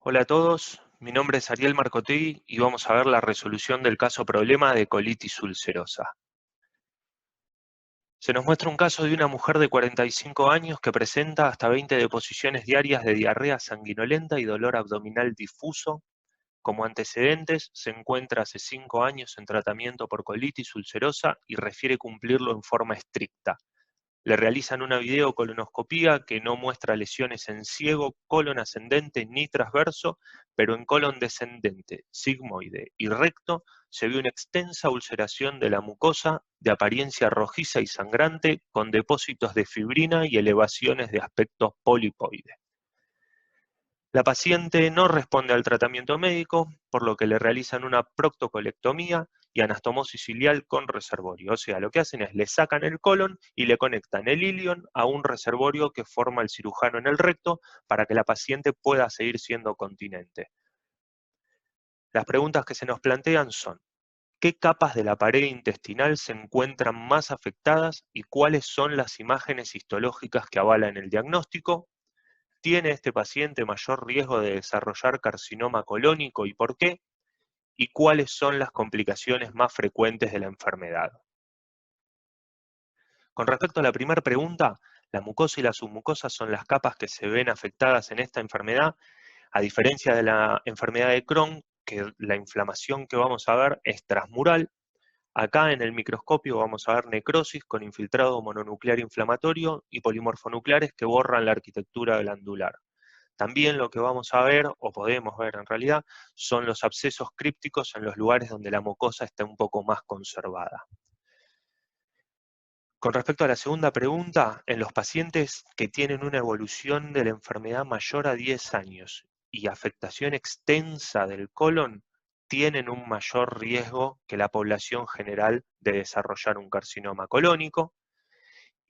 Hola a todos, mi nombre es Ariel Marcotegui y vamos a ver la resolución del caso problema de colitis ulcerosa. Se nos muestra un caso de una mujer de 45 años que presenta hasta 20 deposiciones diarias de diarrea sanguinolenta y dolor abdominal difuso. Como antecedentes, se encuentra hace 5 años en tratamiento por colitis ulcerosa y refiere cumplirlo en forma estricta. Le realizan una videocolonoscopía que no muestra lesiones en ciego, colon ascendente ni transverso, pero en colon descendente, sigmoide y recto se ve una extensa ulceración de la mucosa de apariencia rojiza y sangrante con depósitos de fibrina y elevaciones de aspecto polipoide. La paciente no responde al tratamiento médico, por lo que le realizan una proctocolectomía y anastomosis ciliar con reservorio. O sea, lo que hacen es le sacan el colon y le conectan el ilion a un reservorio que forma el cirujano en el recto para que la paciente pueda seguir siendo continente. Las preguntas que se nos plantean son: ¿qué capas de la pared intestinal se encuentran más afectadas y cuáles son las imágenes histológicas que avalan el diagnóstico? ¿Tiene este paciente mayor riesgo de desarrollar carcinoma colónico y por qué? ¿Y cuáles son las complicaciones más frecuentes de la enfermedad? Con respecto a la primera pregunta, la mucosa y la submucosa son las capas que se ven afectadas en esta enfermedad, a diferencia de la enfermedad de Crohn, que la inflamación que vamos a ver es transmural. Acá en el microscopio vamos a ver necrosis con infiltrado mononuclear inflamatorio y polimorfonucleares que borran la arquitectura glandular. También lo que vamos a ver, o podemos ver en realidad, son los abscesos crípticos en los lugares donde la mucosa está un poco más conservada. Con respecto a la segunda pregunta, en los pacientes que tienen una evolución de la enfermedad mayor a 10 años y afectación extensa del colon, tienen un mayor riesgo que la población general de desarrollar un carcinoma colónico,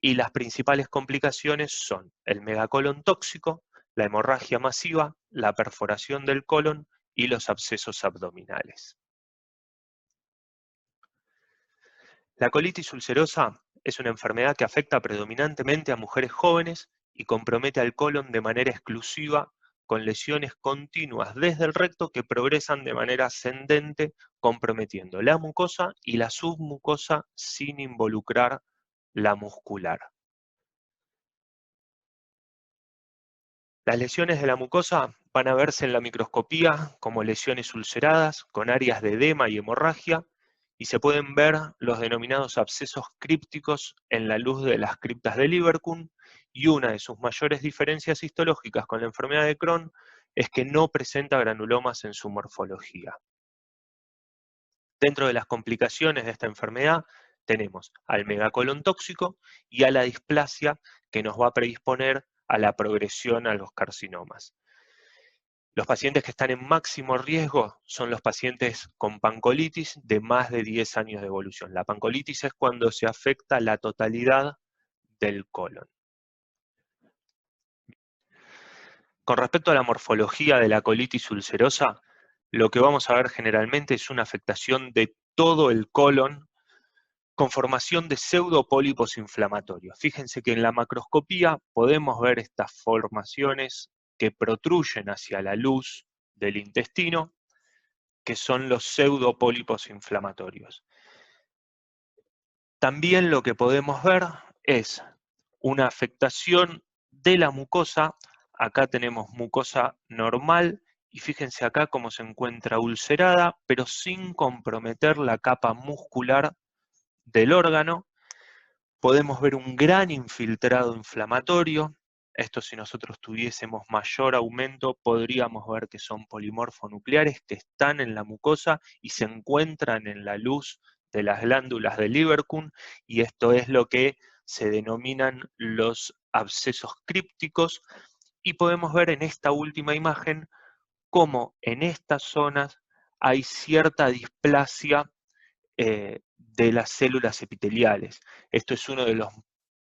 y las principales complicaciones son el megacolon tóxico, la hemorragia masiva, la perforación del colon y los abscesos abdominales. La colitis ulcerosa es una enfermedad que afecta predominantemente a mujeres jóvenes y compromete al colon de manera exclusiva, con lesiones continuas desde el recto que progresan de manera ascendente, comprometiendo la mucosa y la submucosa sin involucrar la muscular. Las lesiones de la mucosa van a verse en la microscopía como lesiones ulceradas con áreas de edema y hemorragia, y se pueden ver los denominados abscesos crípticos en la luz de las criptas de Lieberkühn, y una de sus mayores diferencias histológicas con la enfermedad de Crohn es que no presenta granulomas en su morfología. Dentro de las complicaciones de esta enfermedad tenemos al megacolon tóxico y a la displasia que nos va a predisponer a la progresión a los carcinomas. Los pacientes que están en máximo riesgo son los pacientes con pancolitis de más de 10 años de evolución. La pancolitis es cuando se afecta la totalidad del colon. Con respecto a la morfología de la colitis ulcerosa, lo que vamos a ver generalmente es una afectación de todo el colon con formación de pseudopólipos inflamatorios. Fíjense que en la macroscopía podemos ver estas formaciones que protruyen hacia la luz del intestino, que son los pseudopólipos inflamatorios. También lo que podemos ver es una afectación de la mucosa. Acá tenemos mucosa normal y fíjense acá cómo se encuentra ulcerada, pero sin comprometer la capa muscular del órgano. Podemos ver un gran infiltrado inflamatorio. Esto, si nosotros tuviésemos mayor aumento, podríamos ver que son polimorfonucleares que están en la mucosa y se encuentran en la luz de las glándulas de Lieberkühn, y esto es lo que se denominan los abscesos crípticos, y podemos ver en esta última imagen cómo en estas zonas hay cierta displasia de las células epiteliales. Esto es uno de los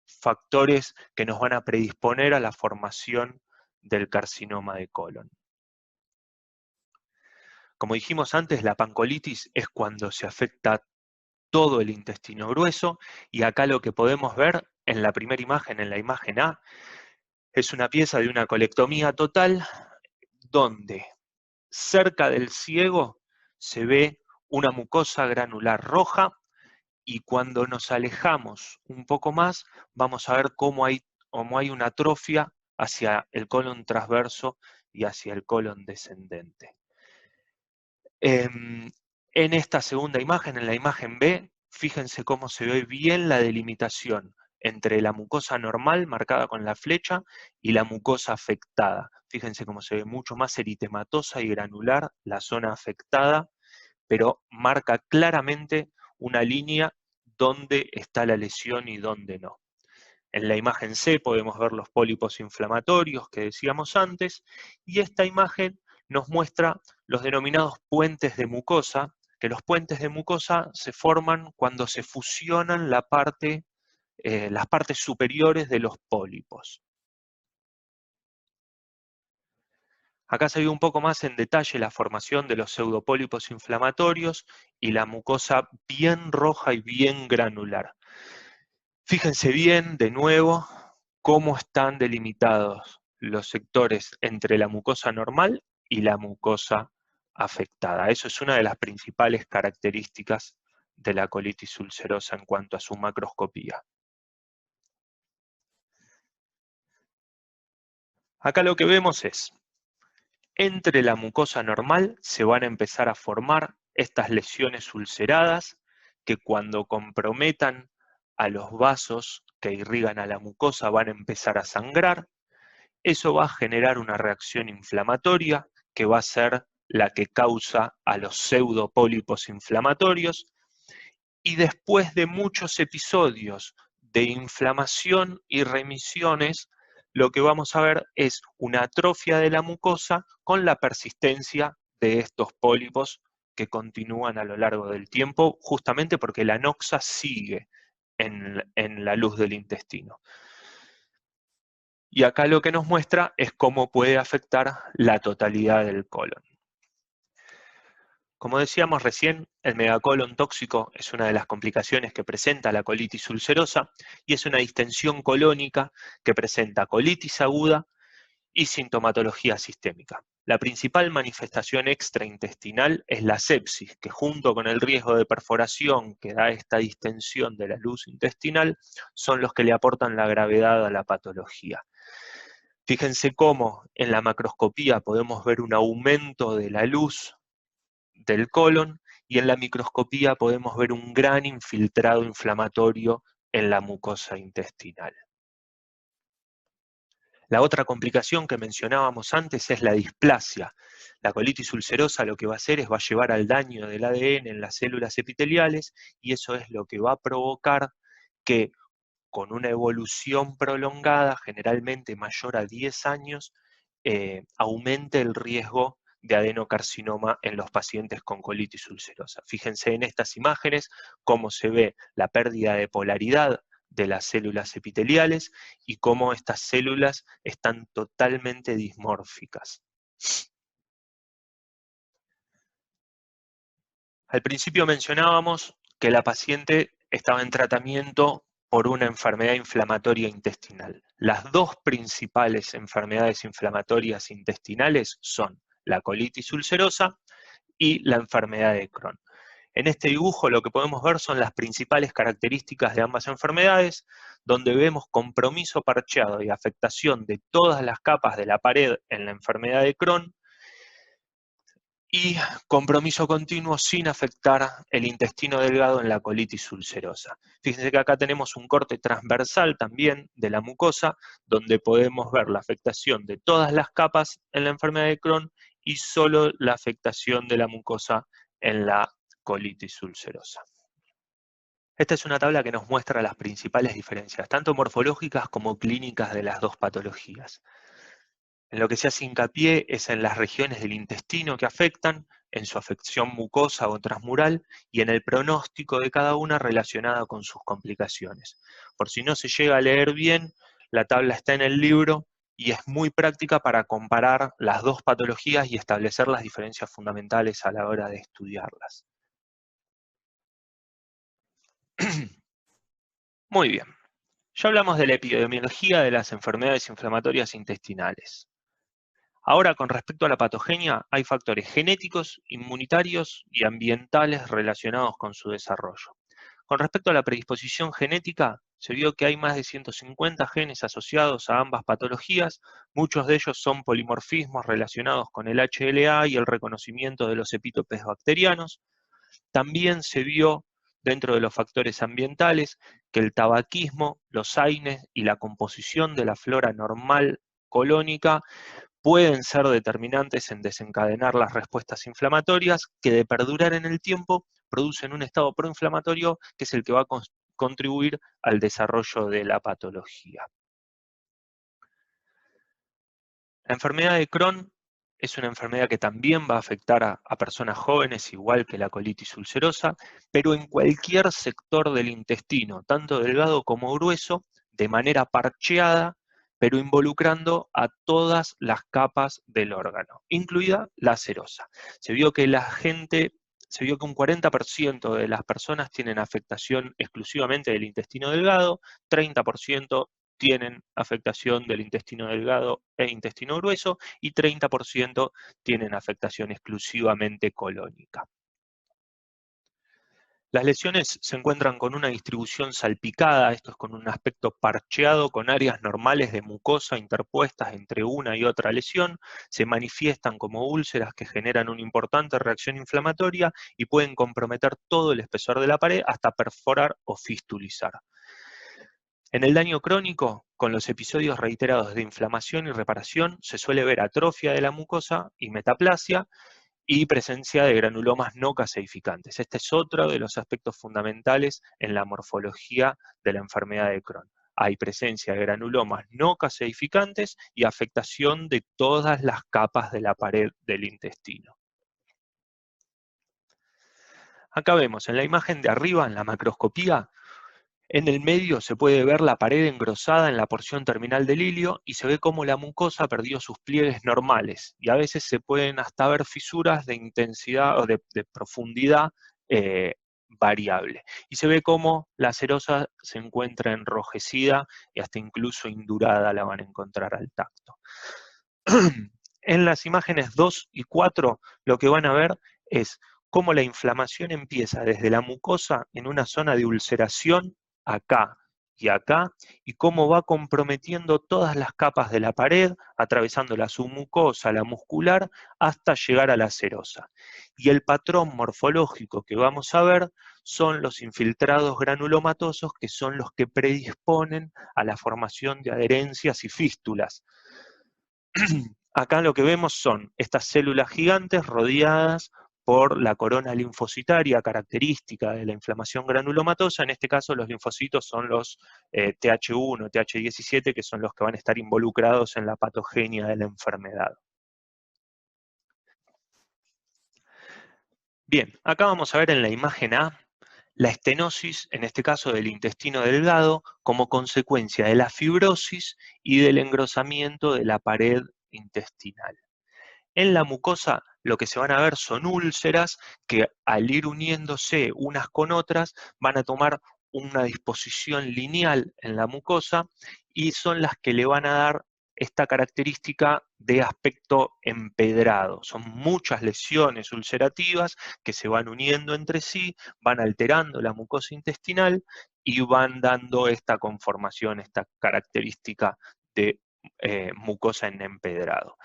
factores que nos van a predisponer a la formación del carcinoma de colon. Como dijimos antes, la pancolitis es cuando se afecta todo el intestino grueso, y acá lo que podemos ver en la primera imagen, en la imagen A, es una pieza de una colectomía total donde cerca del ciego se ve una mucosa granular roja, y cuando nos alejamos un poco más, vamos a ver cómo hay una atrofia hacia el colon transverso y hacia el colon descendente. En esta segunda imagen, en la imagen B, fíjense cómo se ve bien la delimitación entre la mucosa normal, marcada con la flecha, y la mucosa afectada. Fíjense cómo se ve mucho más eritematosa y granular la zona afectada, pero marca claramente una línea dónde está la lesión y dónde no. En la imagen C podemos ver los pólipos inflamatorios que decíamos antes, y esta imagen nos muestra los denominados puentes de mucosa, que los puentes de mucosa se forman cuando se fusionan las partes superiores de los pólipos. Acá se ve un poco más en detalle la formación de los pseudopólipos inflamatorios y la mucosa bien roja y bien granular. Fíjense bien, de nuevo, cómo están delimitados los sectores entre la mucosa normal y la mucosa afectada. Eso es una de las principales características de la colitis ulcerosa en cuanto a su macroscopía. Acá lo que vemos es, entre la mucosa normal se van a empezar a formar estas lesiones ulceradas que cuando comprometan a los vasos que irrigan a la mucosa van a empezar a sangrar. Eso va a generar una reacción inflamatoria que va a ser la que causa a los pseudopólipos inflamatorios, y después de muchos episodios de inflamación y remisiones, lo que vamos a ver es una atrofia de la mucosa con la persistencia de estos pólipos que continúan a lo largo del tiempo, justamente porque la noxa sigue en la luz del intestino. Y acá lo que nos muestra es cómo puede afectar la totalidad del colon. Como decíamos recién, el megacolon tóxico es una de las complicaciones que presenta la colitis ulcerosa y es una distensión colónica que presenta colitis aguda y sintomatología sistémica. La principal manifestación extraintestinal es la sepsis, que junto con el riesgo de perforación que da esta distensión de la luz intestinal, son los que le aportan la gravedad a la patología. Fíjense cómo en la macroscopía podemos ver un aumento de la luz del colon, y en la microscopía podemos ver un gran infiltrado inflamatorio en la mucosa intestinal. La otra complicación que mencionábamos antes es la displasia. La colitis ulcerosa lo que va a hacer es va a llevar al daño del ADN en las células epiteliales, y eso es lo que va a provocar que con una evolución prolongada, generalmente mayor a 10 años, aumente el riesgo de adenocarcinoma en los pacientes con colitis ulcerosa. Fíjense en estas imágenes cómo se ve la pérdida de polaridad de las células epiteliales y cómo estas células están totalmente dismórficas. Al principio mencionábamos que la paciente estaba en tratamiento por una enfermedad inflamatoria intestinal. Las dos principales enfermedades inflamatorias intestinales son la colitis ulcerosa y la enfermedad de Crohn. En este dibujo lo que podemos ver son las principales características de ambas enfermedades, donde vemos compromiso parcheado y afectación de todas las capas de la pared en la enfermedad de Crohn, y compromiso continuo sin afectar el intestino delgado en la colitis ulcerosa. Fíjense que acá tenemos un corte transversal también de la mucosa, donde podemos ver la afectación de todas las capas en la enfermedad de Crohn y solo la afectación de la mucosa en la colitis ulcerosa. Esta es una tabla que nos muestra las principales diferencias, tanto morfológicas como clínicas de las dos patologías. En lo que se hace hincapié es en las regiones del intestino que afectan, en su afección mucosa o transmural, y en el pronóstico de cada una relacionada con sus complicaciones. Por si no se llega a leer bien, la tabla está en el libro y es muy práctica para comparar las dos patologías y establecer las diferencias fundamentales a la hora de estudiarlas. Muy bien. Ya hablamos de la epidemiología de las enfermedades inflamatorias intestinales. Ahora, con respecto a la patogenia, hay factores genéticos, inmunitarios y ambientales relacionados con su desarrollo. Con respecto a la predisposición genética, se vio que hay más de 150 genes asociados a ambas patologías. Muchos de ellos son polimorfismos relacionados con el HLA y el reconocimiento de los epítopes bacterianos. También se vio, dentro de los factores ambientales, que el tabaquismo, los AINES y la composición de la flora normal colónica pueden ser determinantes en desencadenar las respuestas inflamatorias que, de perdurar en el tiempo, producen un estado proinflamatorio que es el que va a contribuir al desarrollo de la patología. La enfermedad de Crohn es una enfermedad que también va a afectar a personas jóvenes, igual que la colitis ulcerosa, pero en cualquier sector del intestino, tanto delgado como grueso, de manera parcheada, pero involucrando a todas las capas del órgano, incluida la serosa. Se vio que un 40% de las personas tienen afectación exclusivamente del intestino delgado, 30% tienen afectación del intestino delgado e intestino grueso, y 30% tienen afectación exclusivamente colónica. Las lesiones se encuentran con una distribución salpicada, esto es con un aspecto parcheado, con áreas normales de mucosa interpuestas entre una y otra lesión. Se manifiestan como úlceras que generan una importante reacción inflamatoria y pueden comprometer todo el espesor de la pared hasta perforar o fistulizar. En el daño crónico, con los episodios reiterados de inflamación y reparación, se suele ver atrofia de la mucosa y metaplasia y presencia de granulomas no caseificantes. Este es otro de los aspectos fundamentales en la morfología de la enfermedad de Crohn. Hay presencia de granulomas no caseificantes y afectación de todas las capas de la pared del intestino. Acá vemos en la imagen de arriba, en la macroscopía, en el medio se puede ver la pared engrosada en la porción terminal del ilio y se ve cómo la mucosa perdió sus pliegues normales, y a veces se pueden hasta ver fisuras de intensidad o de profundidad variable. Y se ve cómo la serosa se encuentra enrojecida y hasta incluso indurada, la van a encontrar al tacto. En las imágenes 2 y 4 lo que van a ver es cómo la inflamación empieza desde la mucosa en una zona de ulceración acá y acá, y cómo va comprometiendo todas las capas de la pared, atravesando la submucosa, la muscular, hasta llegar a la serosa. Y el patrón morfológico que vamos a ver son los infiltrados granulomatosos, que son los que predisponen a la formación de adherencias y fístulas. Acá lo que vemos son estas células gigantes rodeadas por la corona linfocitaria característica de la inflamación granulomatosa. En este caso los linfocitos son los TH1, TH17, que son los que van a estar involucrados en la patogenia de la enfermedad. Bien, acá vamos a ver en la imagen A la estenosis, en este caso del intestino delgado, como consecuencia de la fibrosis y del engrosamiento de la pared intestinal. En la mucosa lo que se van a ver son úlceras que, al ir uniéndose unas con otras, van a tomar una disposición lineal en la mucosa y son las que le van a dar esta característica de aspecto empedrado. Son muchas lesiones ulcerativas que se van uniendo entre sí, van alterando la mucosa intestinal y van dando esta conformación, esta característica de mucosa en empedrado.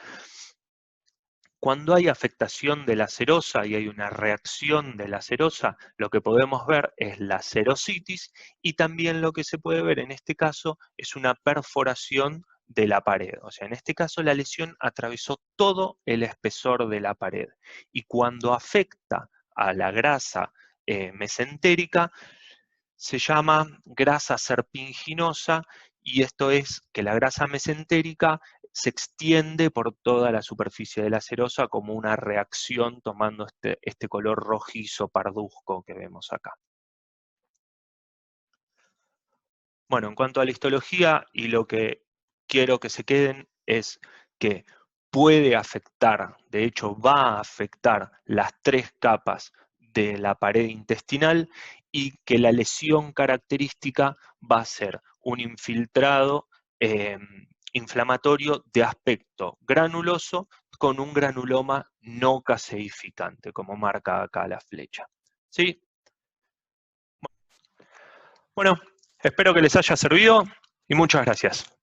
Cuando hay afectación de la serosa y hay una reacción de la serosa, lo que podemos ver es la serositis, y también lo que se puede ver en este caso es una perforación de la pared. O sea, en este caso la lesión atravesó todo el espesor de la pared. Y cuando afecta a la grasa mesentérica, se llama grasa serpinginosa, y esto es que la grasa mesentérica se extiende por toda la superficie de la serosa como una reacción, tomando este color rojizo parduzco que vemos acá. Bueno, en cuanto a la histología, y lo que quiero que se queden es que puede afectar, de hecho va a afectar las tres capas de la pared intestinal, y que la lesión característica va a ser un infiltrado inflamatorio de aspecto granuloso con un granuloma no caseificante, como marca acá la flecha. ¿Sí? Bueno, espero que les haya servido y muchas gracias.